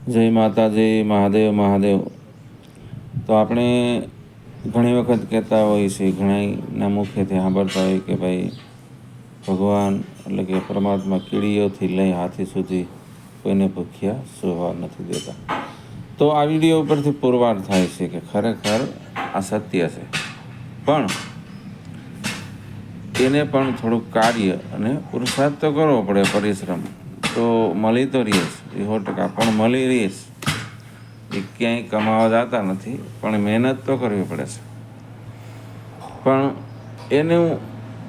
જય માતાજી, મહાદેવ મહાદેવ. તો આપણે ઘણી વખત કહેતા હોઈએ છીએ, ઘણાના મુખેથી સાંભળતા હોય કે ભાઈ ભગવાન એટલે કે પરમાત્મા કીડીઓથી લઈ હાથી સુધી કોઈને ભૂખ્યા સુવા નથી દેતા. તો આ વિડીયો ઉપરથી પુરવાર થાય છે કે ખરેખર આ સત્ય છે, પણ એને પણ થોડુંક કાર્ય અને પુરુષાર્થ તો કરવો પડે, પરિશ્રમ તો મળી તો રહીશ, એ 100%, પણ મળી રહીશ. એ ક્યાંય કમાવા જતા નથી, પણ મહેનત તો કરવી પડે છે. પણ એનું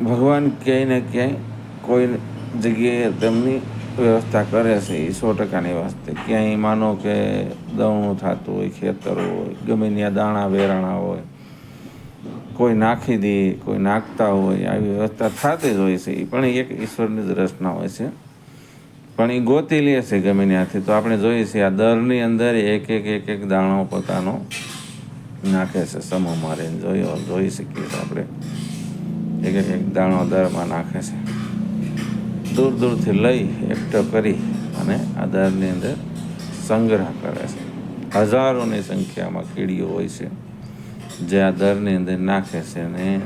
ભગવાન ક્યાંય ને ક્યાંય કોઈ જગ્યાએ તેમની વ્યવસ્થા કરે છે. એ 100%ની વાસ્તે ક્યાંય માનો કે દવણું થતું હોય, ખેતર હોય, ગમે ત્યાં દાણા વેરાણા હોય, કોઈ નાખી દે, કોઈ નાખતા હોય, આવી વ્યવસ્થા થતી જ હોય છે. એ પણ એક ઈશ્વરની જ રચના હોય છે, પણ એ ગોતી લે છે ગમે ત્યાંથી. તો આપણે જોઈએ છીએ આ દરની અંદર એક દાણો પોતાનો નાખે છે, સમૂહ મારીને જોઈ શકીએ છીએ આપણે. એક દાણો દરમાં નાખે છે, દૂર દૂરથી લઈ એકઠો કરી અને આ દરની અંદર સંગ્રહ કરે છે. હજારોની સંખ્યામાં કીડીઓ હોય છે જે આ દરની અંદર નાખે છે અને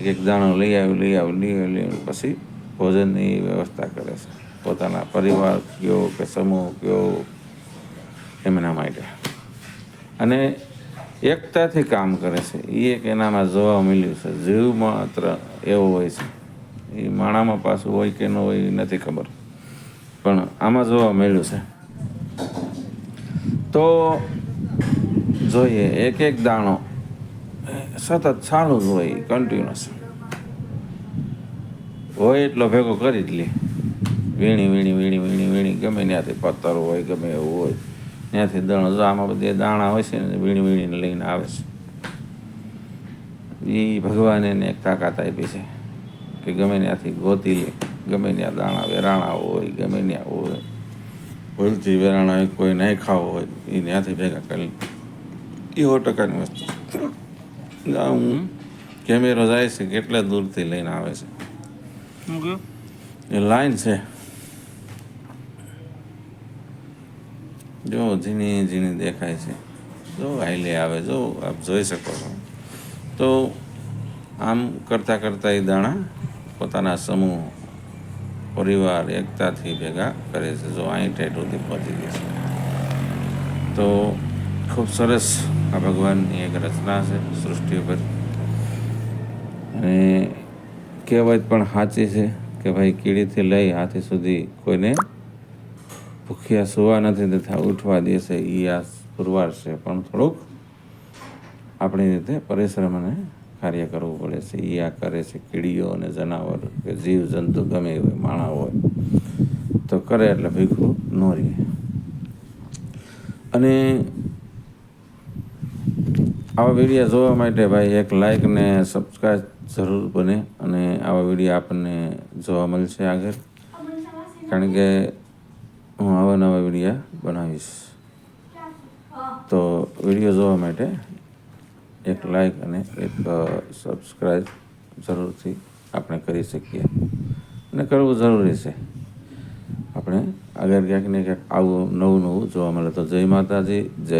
એક દાણો લઈ આવી પછી ભોજનની વ્યવસ્થા કરે છે, પોતાના પરિવાર કયો કે સમૂહ કયો એમના માટે. અને એકતાથી કામ કરે છે. એ એક એનામાં જોવા મળ્યું છે. જીવ માત્ર એવો હોય છે, એ માણામાં પાછું હોય કે ન હોય એ નથી ખબર, પણ આમાં જોવા મળ્યું છે. તો જોઈએ, એક દાણો સતત ચાલુ જ હોય, કન્ટિન્યુઅસ હોય એટલો ભેગો કરી જ લે. વીણી ગમે ત્યાંથી પથ્થર હોય, ગમે એવું હોય ત્યાંથી દાણો. જો આમાં બધી દાણા હોય છે ને, વીણીને લઈને આવે છે. એ ભગવાન એને એક તાકાત આપી છે કે ગમે ત્યાંથી ગોતી લે, ગમે ત્યાં દાણા વેરાણા હોય, ગમે ત્યાં હોય, ભૂલથી વેરાણા હોય, કોઈ નાખ્યા હોય, એ ત્યાંથી ભેગા કરી. એ 100%ની વસ્તુ. હું કેમેરો જાય છે, કેટલા દૂરથી લઈને આવે છે. એ લાઈન છે, જો ઝીણી દેખાય છે, જો હાઈલે આવે, જો આપ જોઈ શકો છો. તો આમ કરતાં એ દાણા પોતાના સમૂહ, પરિવાર એકતાથી ભેગા કરે છે. જો અહીં ઠેઠ સુધી પહોંચી ગયા છે. તો ખૂબ સરસ આ ભગવાનની એક રચના છે સૃષ્ટિ ઉપર. અને કહેવત પણ સાચી છે કે ભાઈ કીડીથી લઈ હાથી સુધી કોઈને ભૂખ્યા સુવા નથી દેતા, ઉઠવા દેશે. એ આ પુરવાર છે, પણ થોડુંક આપણી રીતે પરિશ્રમ અને કાર્ય કરવું પડે છે. એ આ કરે છે. કીડીઓ અને જનાવર કે જીવ જંતુ ગમે હોય, માણા હોય તો કરે એટલે ભીખું ન રહે. અને આવા વિડીયો જોવા માટે ભાઈ એક લાઈક ને સબસ્ક્રાઈબ જરૂર બને. અને આવા વિડીયો આપણને જોવા મળશે આગળ, કારણ કે હું નવા વિડીયો બનાવીશ. તો વિડીયો જોવા માટે એક લાઈક અને એક સબસ્ક્રાઈબ જરૂરથી આપણે કરી શકીએ, અને કરવું જરૂરી છે. આપણે આગળ ક્યાંક ને ક્યાંક આવું નવું જોવા મળે. તો જય માતાજી, જય